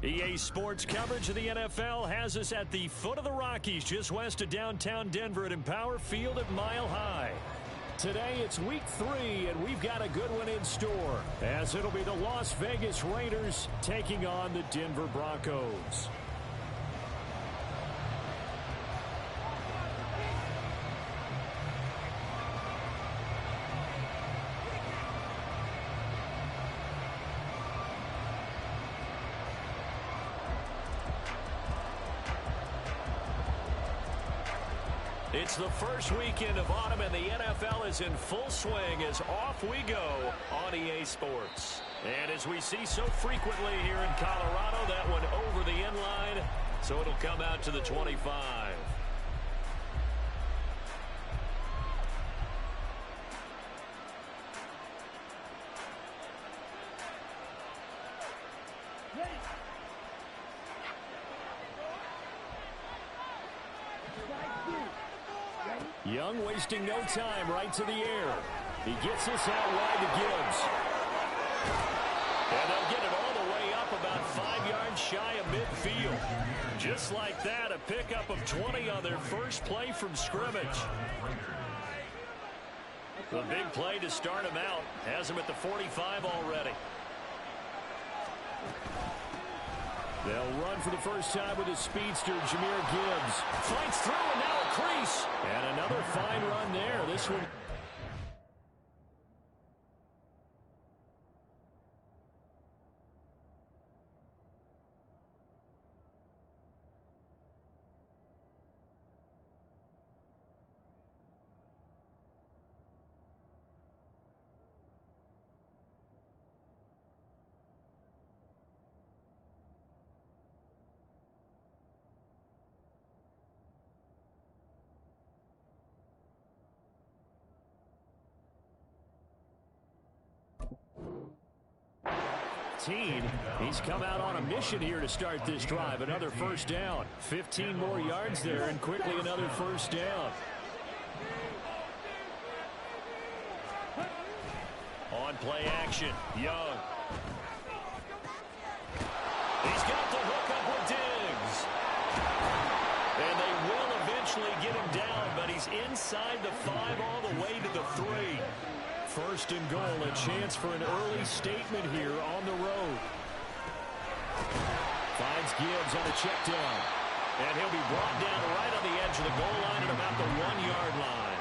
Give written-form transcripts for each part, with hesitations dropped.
EA Sports coverage of the NFL has us at the foot of the Rockies, just west of downtown Denver at Empower Field at Mile High. Today it's week 3, and we've got a good one in store, as it'll be the Las Vegas Raiders taking on the Denver Broncos. It's the first weekend of autumn, and the NFL is in full swing as off we go on EA Sports. And as we see so frequently here in Colorado, that one over the end line, so it'll come out to the 25. Young wasting no time, right to the air. He gets this out wide to Gibbs. And they'll get it all the way up about 5 yards shy of midfield. Just like that, a pickup of 20 on their first play from scrimmage. The big play to start him out. Has him at the 45 already. They'll run for the first time with his speedster, Jahmyr Gibbs. Fights through, and now a crease. And another fine run there. This one. He's come out on a mission here to start this drive. Another first down. 15 more yards there, and quickly another first down. On play action, Young. He's got the hook up with Diggs. And they will eventually get him down, but he's inside the 5 all the way to the 3. First and goal, a chance for an early statement here on the road. Finds Gibbs on a check down. And he'll be brought down right on the edge of the goal line at about the 1-yard line.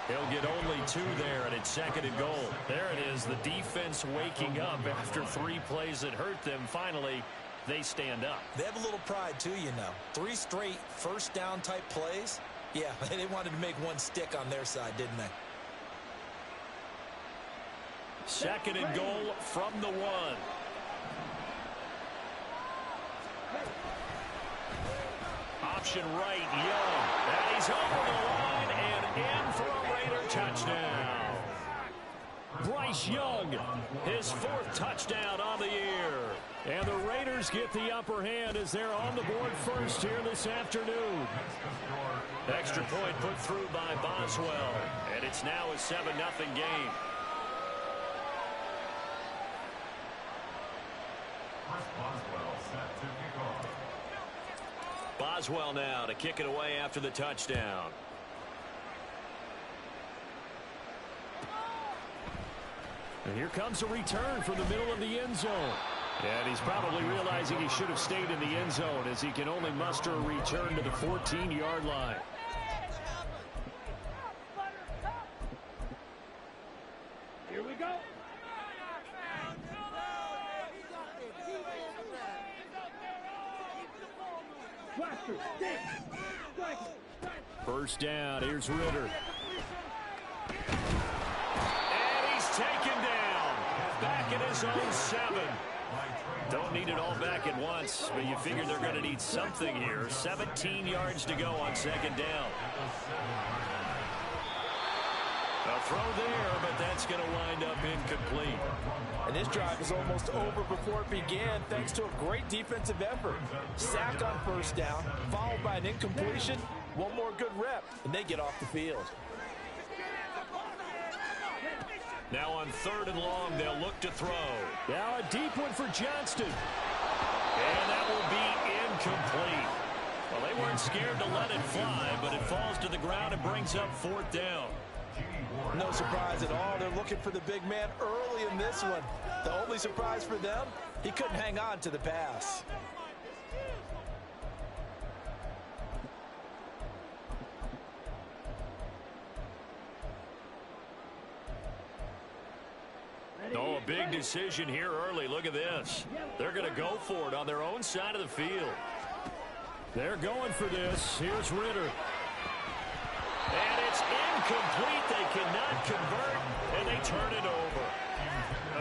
He'll get only 2 there, and it's second and goal. There it is, the defense waking up after 3 plays that hurt them. Finally, they stand up. They have a little pride, too, you know. 3 straight first down type plays. Yeah, they wanted to make one stick on their side, didn't they? Second and goal from the 1. Option right, Young. And he's over the line and in for a Raider touchdown. Bryce Young, his 4th touchdown on the year. And the Raiders get the upper hand as they're on the board first here this afternoon. Extra point put through by Boswell. And it's now a 7-0 game. Boswell now to kick it away after the touchdown. And here comes a return from the middle of the end zone. And he's probably realizing he should have stayed in the end zone as he can only muster a return to the 14-yard line. Here we go. First down, here's Ritter. And he's taken down. Back at his own 7. Don't need it all back at once, but you figure they're going to need something here. 17 yards to go on second down. A throw there, but that's going to wind up incomplete. And this drive is almost over before it began thanks to a great defensive effort. Sack on first down, followed by an incompletion. One more good rep, and they get off the field. Now on 3rd and long, they'll look to throw. Now a deep one for Johnston. And that will be incomplete. Well, they weren't scared to let it fly, but it falls to the ground and brings up 4th down. No surprise at all. They're looking for the big man early in this one. The only surprise for them, he couldn't hang on to the pass. Oh, a big decision here early. Look at this. They're going to go for it on their own side of the field. They're going for this. Here's Ritter. And it's incomplete. They cannot convert, and they turn it over.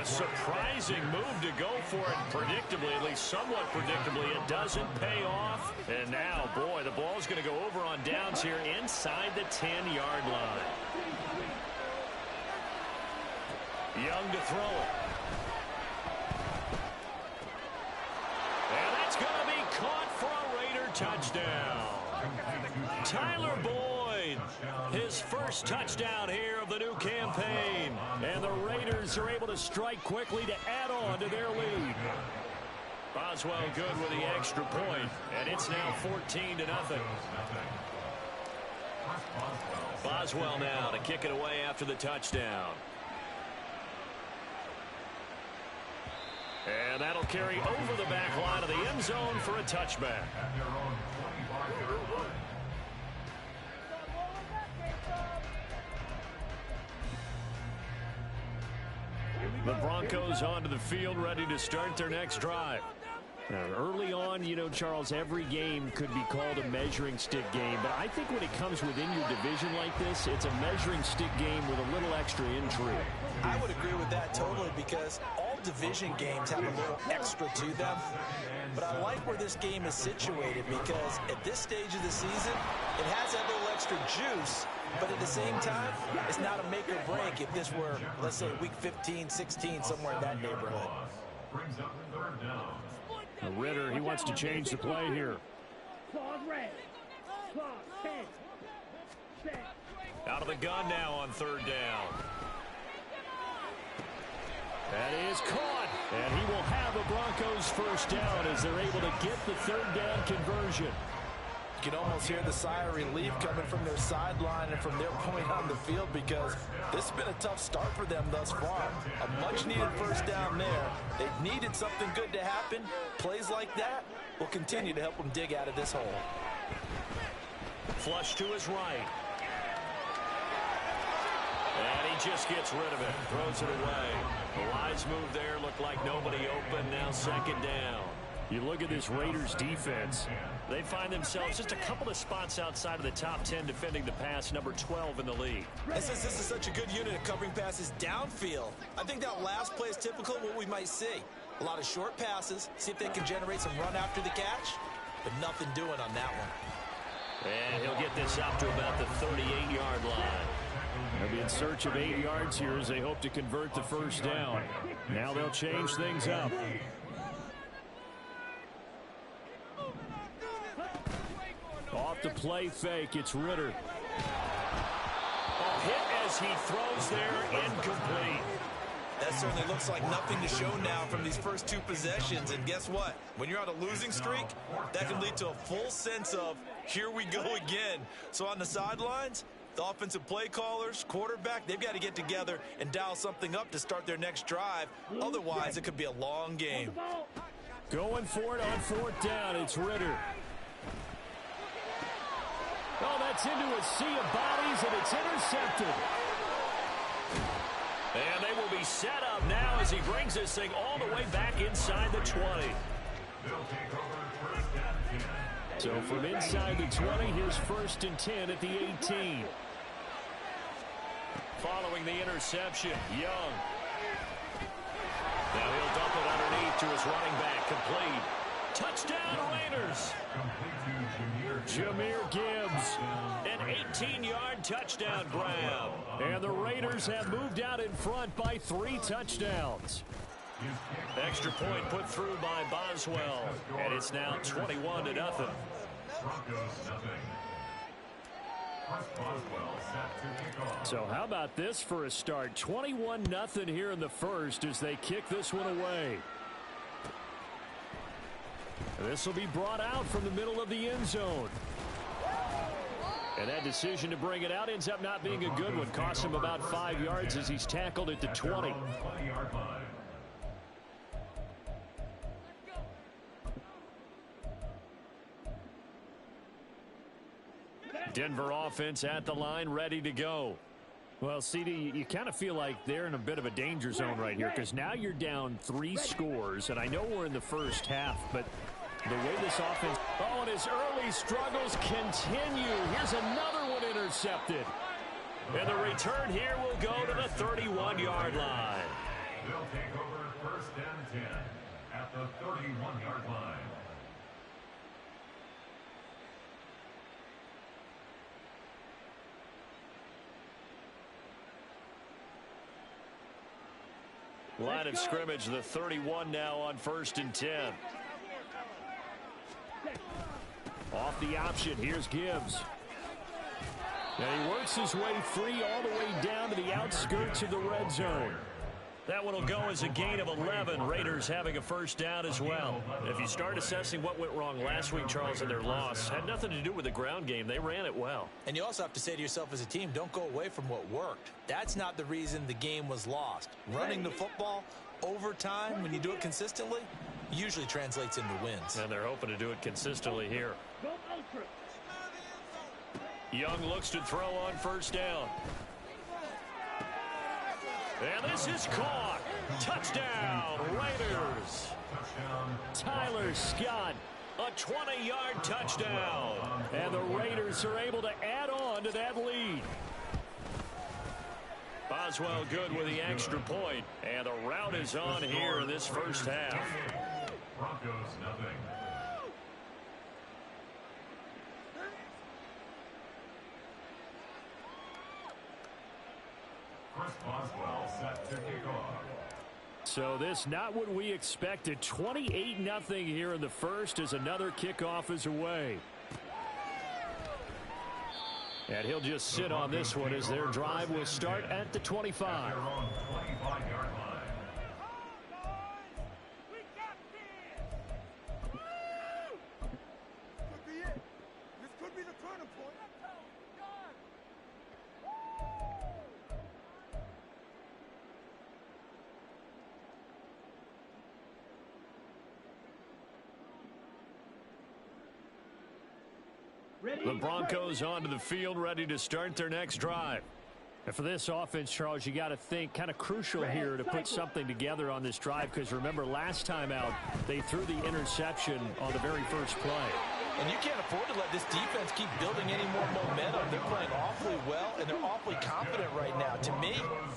A surprising move to go for it. Predictably, at least somewhat predictably, it doesn't pay off. And now, boy, the ball's going to go over on downs here inside the 10-yard line. Young to throw it. And that's going to be caught for a Raider touchdown. Tyler Boyd, his first touchdown here of the new campaign. And the Raiders are able to strike quickly to add on to their lead. Boswell good with the extra point, and it's now 14-0. Boswell now to kick it away after the touchdown. And that'll carry over the back line of the end zone for a touchback. The Broncos onto the field, ready to start their next drive. Now, early on, you know, Charles, every game could be called a measuring stick game. But I think when it comes within your division like this, it's a measuring stick game with a little extra intrigue. I would agree with that totally, because all division games have a little extra to them. But I like where this game is situated, because at this stage of the season, it has that little extra juice. But at the same time, it's not a make or break if this were, let's say, week 15, 16, somewhere in that neighborhood. Ritter, he wants to change the play here. Out of the gun now on 3rd down. That is caught, and he will have the Broncos first down as they're able to get the 3rd down conversion. You can almost hear the sigh of relief coming from their sideline and from their point on the field, because this has been a tough start for them thus far. A much-needed first down there. They needed something good to happen. Plays like that will continue to help them dig out of this hole. Flush to his right. And he just gets rid of it. Throws it away. The wise move there. Looked like nobody open. Now 2nd down. You look at this Raiders defense. They find themselves just a couple of spots outside of the top 10 defending the pass, number 12 in the league. This is such a good unit of covering passes downfield. I think that last play is typical of what we might see. A lot of short passes, see if they can generate some run after the catch, but nothing doing on that one. And he'll get this up to about the 38-yard line. They'll be in search of 8 yards here as they hope to convert the first down. Now they'll change things up. Off the play fake, it's Ritter. A hit as he throws there, incomplete. That certainly looks like nothing to show now from these first 2 possessions. And guess what? When you're on a losing streak, that can lead to a full sense of, here we go again. So on the sidelines, the offensive play callers, quarterback, they've got to get together and dial something up to start their next drive. Otherwise, it could be a long game. Going for it on 4th down, it's Ritter. Oh, that's into a sea of bodies, and it's intercepted. And they will be set up now as he brings this thing all the way back inside the 20. So from inside the 20, here's 1st and 10 at the 18. Following the interception, Young. Now he'll dump it underneath to his running back, complete. Touchdown, Raiders. Jahmyr Gibbs, an 18-yard touchdown grab. And the Raiders have moved out in front by 3 touchdowns. Extra point put through by Boswell. And it's now 21-0. So how about this for a start? 21-0 here in the first as they kick this one away. This will be brought out from the middle of the end zone. And that decision to bring it out ends up not being a good one. Costs him about 5 yards as he's tackled at the 20. Denver offense at the line, ready to go. Well, CD, you kind of feel like they're in a bit of a danger zone right here because now you're down 3 scores, and I know we're in the first half, but the way this offense... Oh, and his early struggles continue. Here's another one intercepted. And the return here will go to the 31-yard line. They'll take over first and 10 at the 31-yard line. Line of scrimmage, the 31 now on first and 10. Off the option, here's Gibbs. And he works his way free all the way down to the outskirts of the red zone. That one will go as a gain of 11. Raiders having a first down as well. If you start assessing what went wrong last week, Charles, in their loss, had nothing to do with the ground game. They ran it well. And you also have to say to yourself as a team, don't go away from what worked. That's not the reason the game was lost. Running the football over time, when you do it consistently, usually translates into wins. And they're hoping to do it consistently here. Young looks to throw on first down. And this is caught. Touchdown, Raiders. Tyler Scott, a 20-yard touchdown. And the Raiders are able to add on to that lead. Boswell good with the extra point. And the route is on here in this first half. Broncos nothing. Chris Boswell set to kick off. So this not what we expected. 28-0 here in the first as another kickoff is away. And he'll just sit on this one as their drive will start at the 25. They're on 25-yard line. The Broncos onto the field, ready to start their next drive. And for this offense, Charles, you got to think kind of crucial here to put something together on this drive, because remember last time out they threw the interception on the very first play. And you can't afford to let this defense keep building any more momentum. They're playing awfully well, and they're awfully confident right now. To me,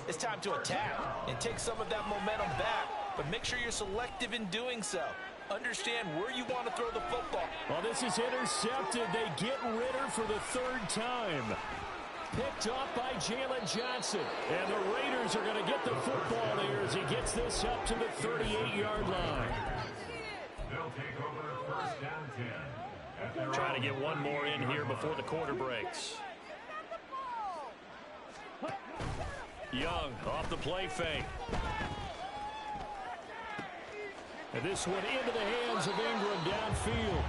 it's time to attack and take some of that momentum back, but make sure you're selective in doing so. Understand where you want to throw the football. Well, this is intercepted. They get Ritter for the 3rd time. Picked off by Jalen Johnson. And the Raiders are going to get the football here as he gets this up to the 38-yard line. They'll take over first and 10. Trying to get one more in here before the quarter breaks. Young off the play fake. And this one into the hands of Ingram downfield.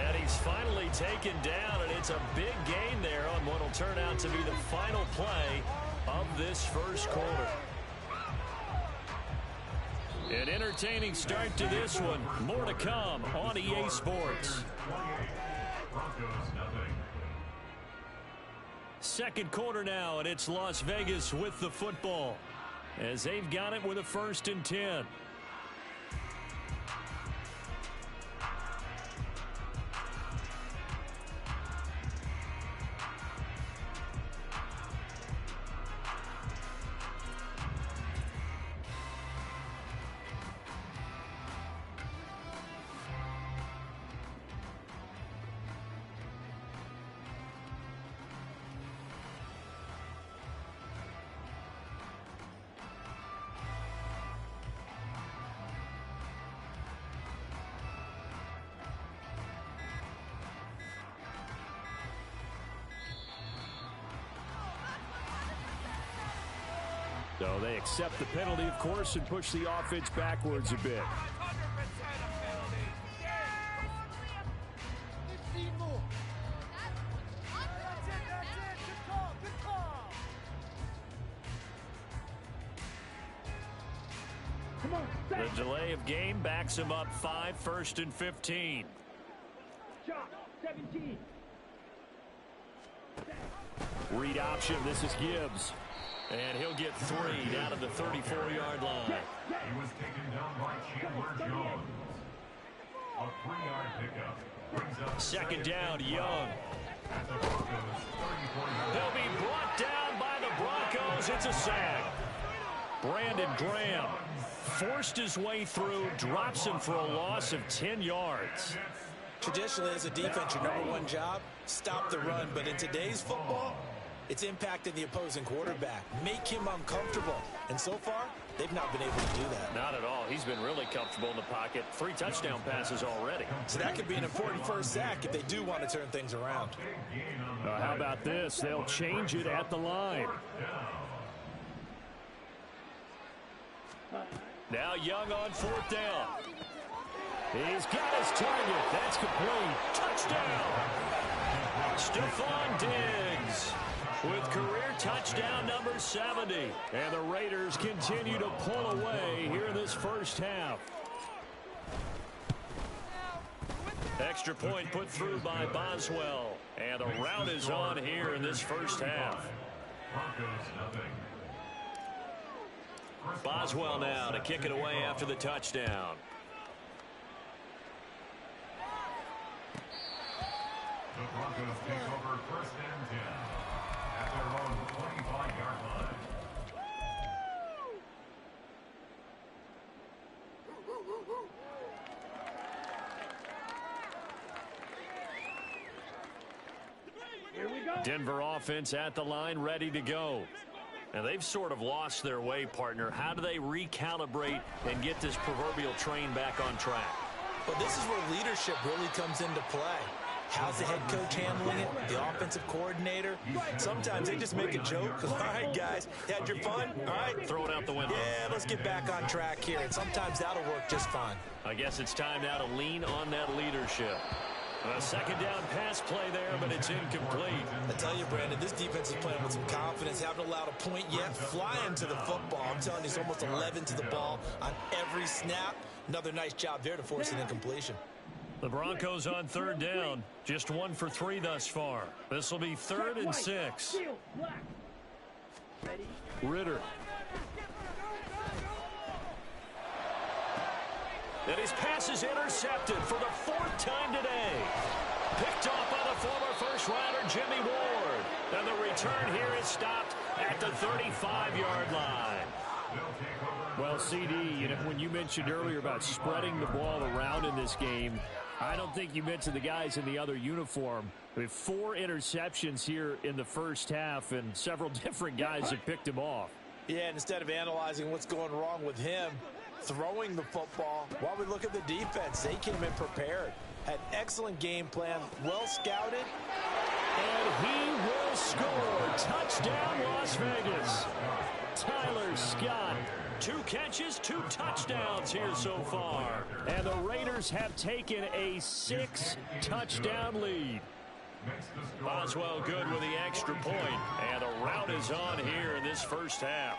And he's finally taken down, and it's a big gain there on what will turn out to be the final play of this first quarter. An entertaining start to this one. More to come on EA Sports. Second quarter now, and it's Las Vegas with the football as they've got it with a 1st and 10. So they accept the penalty, of course, and push the offense backwards a bit. The delay of game backs him up 5, 1st and 15. Shot, 17. Read option. This is Gibbs. And he'll get 3 down at the 34-yard line. He was taken down by Chandler Jones. A 3-yard pickup brings up Second down, Young. at the Broncos' 34-yard He'll be brought down by the Broncos. It's a sack. Brandon Graham forced his way through, drops him for a loss of 10 yards. Traditionally, as a defense, your number one job, stop the run. But in today's football, it's impacting the opposing quarterback. Make him uncomfortable. And so far, they've not been able to do that. Not at all. He's been really comfortable in the pocket. 3 touchdown passes already. So that could be an important first sack if they do want to turn things around. How about this? They'll change it at the line. Now Young on 4th down. He's got his target. That's complete. Touchdown. Stephon Diggs with career touchdown number 70. And the Raiders continue to pull away here in this first half. Extra point put through by Boswell. And the route is on here in this first half. Boswell now to kick it away after the touchdown. The Broncos take over 1st and 10 at their own 25-yard line. Here we go. Denver offense at the line, ready to go. And they've sort of lost their way, partner. How do they recalibrate and get this proverbial train back on track? Well, this is where leadership really comes into play. How's the head coach handling it? The offensive coordinator? Sometimes they just make a joke. All right, guys, had your fun? All right. Throw it out the window. Yeah, let's get back on track here. And sometimes that'll work just fine. I guess it's time now to lean on that leadership. A second down pass play there, but it's incomplete. I tell you, Brandon, this defense is playing with some confidence. Haven't allowed a point yet. Flying to the football. I'm telling you, it's almost 11 to the ball on every snap. Another nice job there to force an incompletion. The Broncos on 3rd down. Just 1 for 3 thus far. This will be 3rd and 6. Seal, black. Ready. Ritter. And his pass is intercepted for the 4th time today. Picked off by the former first-rounder Jimmy Ward. And the return here is stopped at the 35-yard line. Well, CD, you know, when you mentioned earlier about spreading the ball around in this game, I don't think you mentioned the guys in the other uniform. We have 4 interceptions here in the first half, and several different guys have picked him off. Yeah, and instead of analyzing what's going wrong with him, throwing the football, while we look at the defense, they came in prepared. Had an excellent game plan, well scouted. And he will score. Touchdown, Las Vegas. Tyler Scott. 2 catches, 2 touchdowns here so far. And the Raiders have taken a 6-touchdown lead. Boswell good with the extra point. And the route is on here in this first half.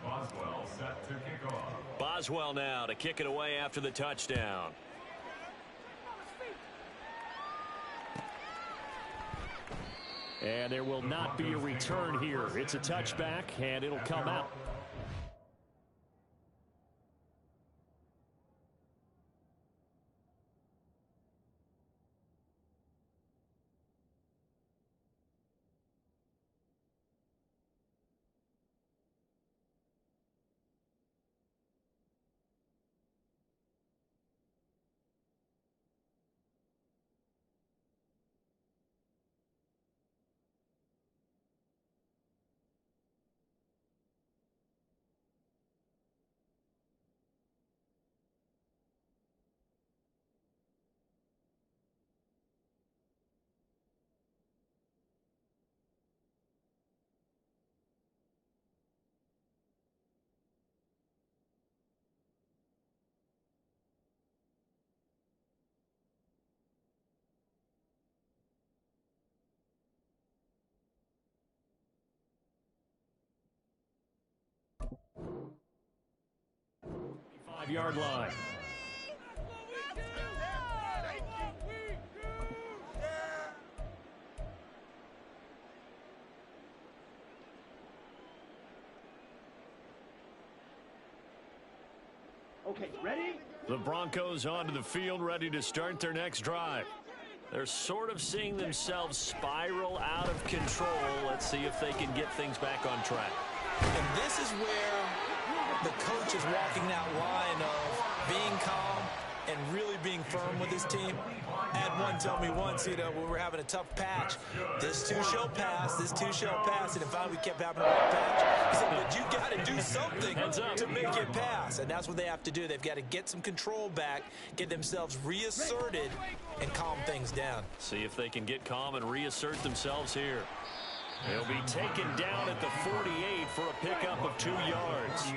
Boswell set to kick off. Boswell now to kick it away after the touchdown. And there will not be a return here. It's a touchback, and it'll come out. 25-yard line. Okay, ready? The Broncos onto the field, ready to start their next drive. They're sort of seeing themselves spiral out of control. Let's see if they can get things back on track. And this is where the coach is walking that line of being calm and really being firm with his team. I had one tell me once, when we were having a tough patch, this too shall pass, this too shall pass, and if we kept having a rough patch, he said, but you got to do something to make it pass, and that's what they have to do. They've got to get some control back, get themselves reasserted, and calm things down. See if they can get calm and reassert themselves here. They'll be taken down at the 48 for a pickup of 2 yards.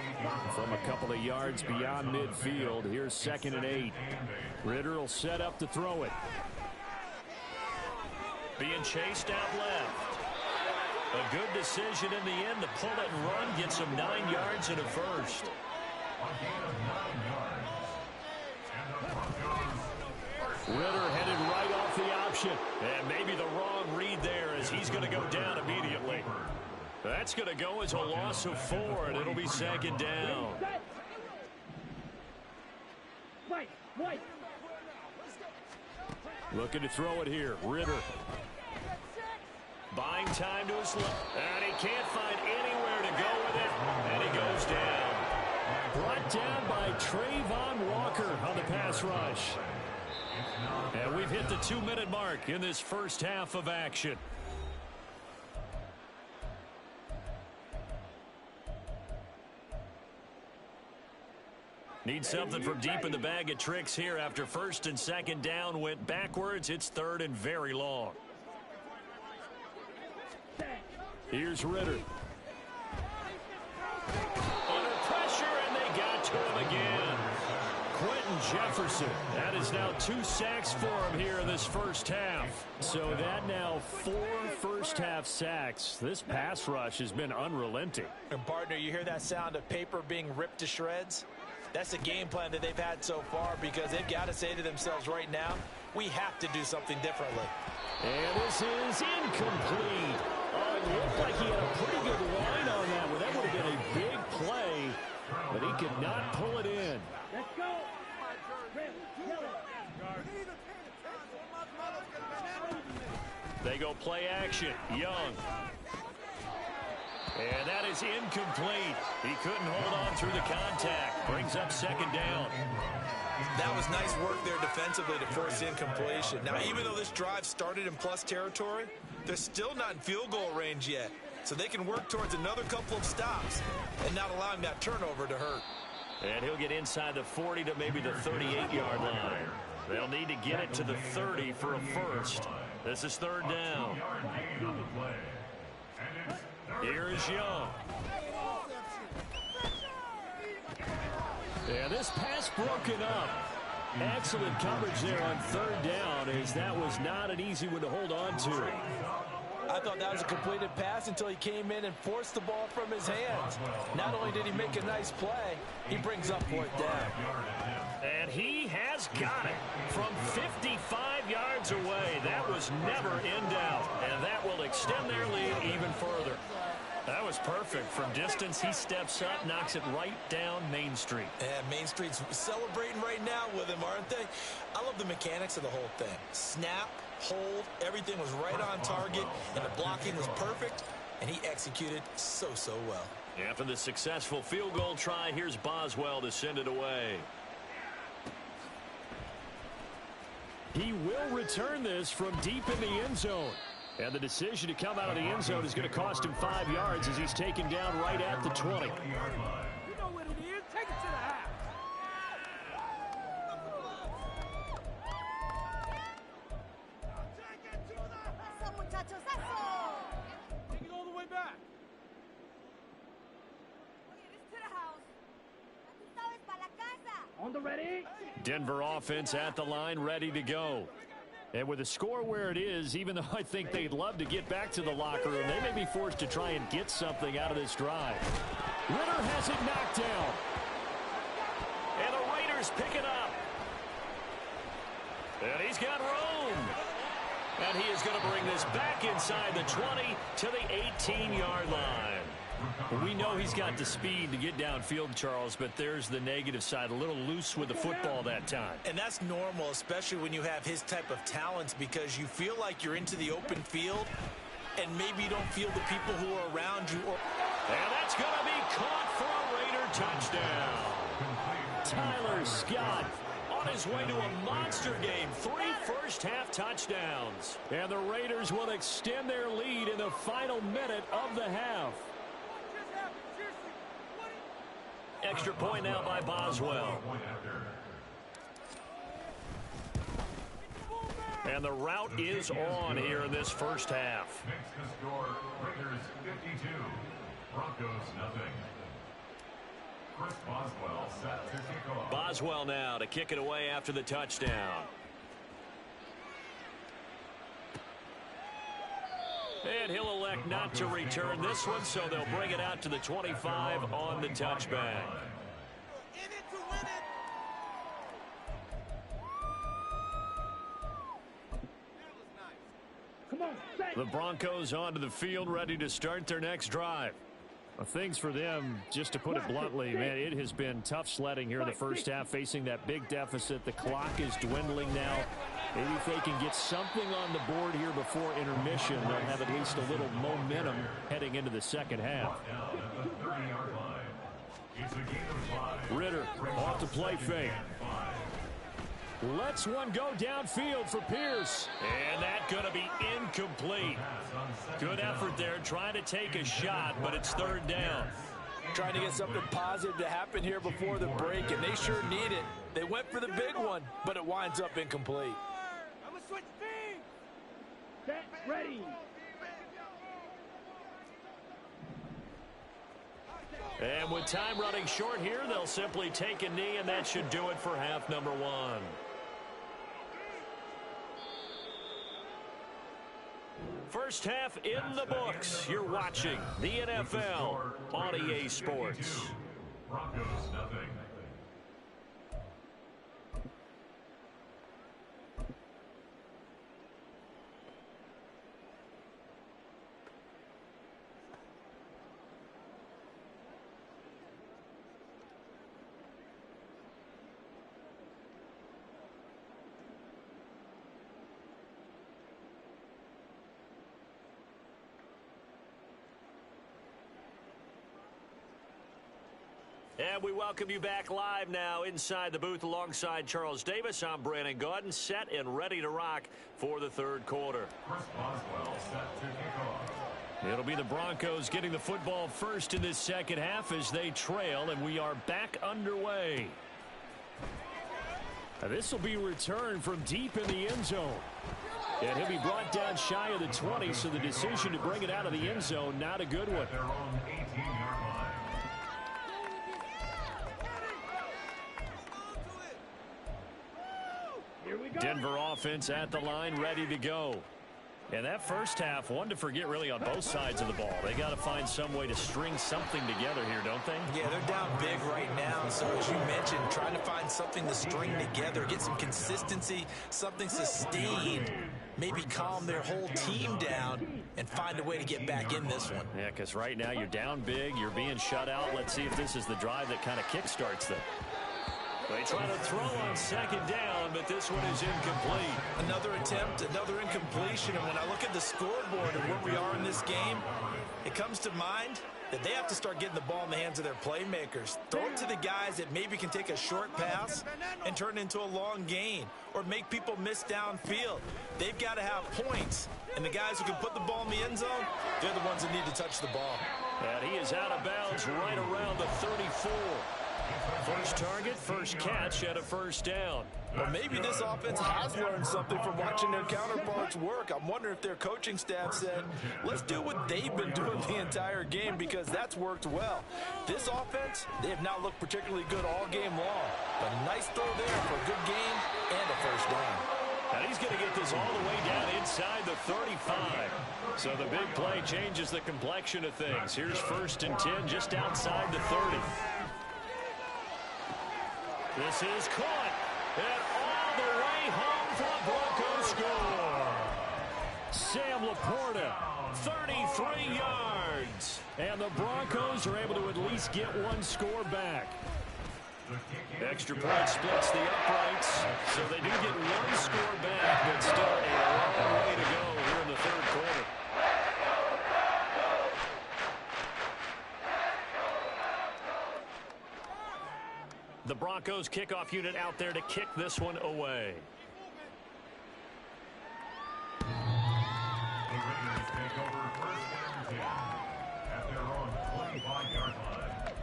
From a couple of yards beyond midfield, here's 2nd and 8. Ritter will set up to throw it. Being chased out left. A good decision in the end to pull it and run, gets him 9 yards and a first. Ritter headed right off the option. And maybe the wrong read there as he's going to go down immediately. That's going to go as a loss of 4, and it'll be 2nd down. White. Looking to throw it here. Ritter. Buying time to his left. And he can't find anywhere to go with it. And he goes down. Brought down by Trayvon Walker on the pass rush. And we've hit the 2-minute mark in this first half of action. Need something from deep in the bag of tricks here after 1st and 2nd down went backwards. It's 3rd and very long. Here's Ritter. Under pressure, and they got to him again. Quentin Jefferson. That is now 2 sacks for him here in this first half. So that now 4 first-half sacks. This pass rush has been unrelenting. And partner, you hear that sound of paper being ripped to shreds? That's the game plan that they've had so far because they've got to say to themselves right now, we have to do something differently. And this is incomplete. It looked like he had a pretty good line on that one. That would have been a big play, but he could not pull it in. Let's go. They go play action. Young. And that is incomplete. He couldn't hold on through the contact. Brings up 2nd down. That was nice work there defensively to force incompletion. Now, even though this drive started in plus territory, they're still not in field goal range yet. So they can work towards another couple of stops and not allowing that turnover to hurt. And he'll get inside the 40 to maybe the 38-yard line. They'll need to get it to the 30 for a first. This is 3rd down. Here is Young. Yeah, this pass broken up. Excellent coverage there on 3rd down as that was not an easy one to hold on to. I thought that was a completed pass until he came in and forced the ball from his hands. Not only did he make a nice play, he brings up 4th down. And he has got it from 55 yards away. That was never in doubt, and that will extend their lead even further. That was perfect. From distance, he steps up, knocks it right down Main Street. And Main Street's celebrating right now with him, aren't they? I love the mechanics of the whole thing. Snap, hold, everything was right on target, and the blocking was perfect, and he executed so well. After the successful field goal try, here's Boswell to send it away. He will return this from deep in the end zone. And the decision to come out of the end zone is going to cost him 5 yards as he's taken down right at the 20. You know what it is. Take it to the house. ¡Eso, muchachos, eso! Take it all the way back. Oye, this to the house. Ya tú sabes, para la casa. On the ready. Denver offense at the line, ready to go. And with the score where it is, even though I think they'd love to get back to the locker room, they may be forced to try and get something out of this drive. Ritter has it knocked down. And the Raiders pick it up. And he's got room. And he is going to bring this back inside the 20 to the 18-yard line. We know he's got the speed to get downfield, Charles, but there's the negative side. A little loose with the football that time. And that's normal, especially when you have his type of talents, because you feel like you're into the open field and maybe you don't feel the people who are around you. And that's going to be caught for a Raider touchdown. Tyler Scott on his way to a monster game. 3 first-half touchdowns. And the Raiders will extend their lead in the final minute of the half. Extra point now by Boswell. And the route is on here in this first half. Makes the score Raiders 52, Broncos nothing. Chris Boswell set to kick off. Boswell now to kick it away after the touchdown. And he'll elect not to return this one, so they'll bring it out to the 25 on the touchback. Come on, The Broncos onto the field, ready to start their next drive. Well, things for them, just to put it bluntly, man, it has been tough sledding here in the first half, facing that big deficit. The clock is dwindling now. Maybe if they can get something on the board here before intermission, they'll have at least a little momentum heading into the second half. Ritter off the play fake. Lets one go downfield for Pierce. And that's going to be incomplete. Good effort there, trying to take a shot, but it's third down. Trying to get something positive to happen here before the break, and they sure need it. They went for the big one, but it winds up incomplete. I'm going to switch speed. Set, ready. And with time running short here, they'll simply take a knee, and that should do it for half number one. First half in the books. You're watching the NFL on EA Sports. Broncos nothing. And we welcome you back live now inside the booth alongside Charles Davis. I'm Brandon Gaudin, set and ready to rock for the third quarter. Chris Boswell set to kick off. It'll be the Broncos getting the football first in this second half as they trail, and we are back underway. Now this will be returned from deep in the end zone. And he'll be brought down shy of the 20, so the decision to bring it out of the end zone, not a good one. Their own 18-yard line. Here we go. Denver offense at the line, ready to go. And that first half, one to forget really on both sides of the ball. They got to find some way to string something together here, don't they? Yeah, they're down big right now. So as you mentioned, trying to find something to string together, get some consistency, something sustained, maybe calm their whole team down and find a way to get back in this one. Yeah, because right now you're down big, you're being shut out. Let's see if this is the drive that kind of kickstarts them. They try to throw on second down, but this one is incomplete. Another attempt, another incompletion. And when I look at the scoreboard and where we are in this game, it comes to mind that they have to start getting the ball in the hands of their playmakers. Throw it to the guys that maybe can take a short pass and turn it into a long gain or make people miss downfield. They've got to have points. And the guys who can put the ball in the end zone, they're the ones that need to touch the ball. And he is out of bounds right around the 34. First target, first catch at a first down. Well, maybe this offense has learned something from watching their counterparts work. I'm wondering if their coaching staff said, let's do what they've been doing the entire game, because that's worked well. This offense, they have not looked particularly good all game long. But a nice throw there for a good gain and a first down. And he's going to get this all the way down inside the 35. So the big play changes the complexion of things. Here's 1st and 10 just outside the 30. This is caught. And all the way home for the Broncos score. Sam Laporta, 33 yards. And the Broncos are able to at least get one score back. Extra point splits the uprights, so they do get one score back, but still a long way to go here in the third quarter. The Broncos kickoff unit out there to kick this one away. The Raiders take over first and 10 at their own 25-yard line.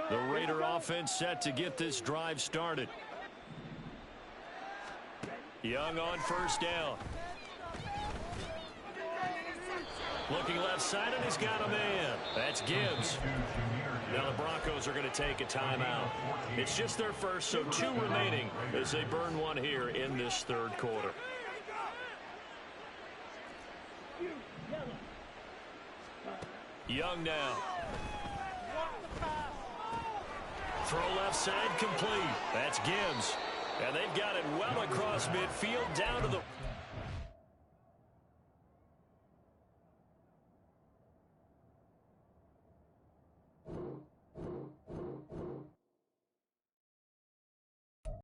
The Raider offense set to get this drive started. Young on first down. Looking left side, and he's got a man. That's Gibbs. Now the Broncos are going to take a timeout. It's just their first, so 2 remaining as they burn one here in this third quarter. Young now. Throw left side complete. That's Gibbs. And they've got it well across midfield down to the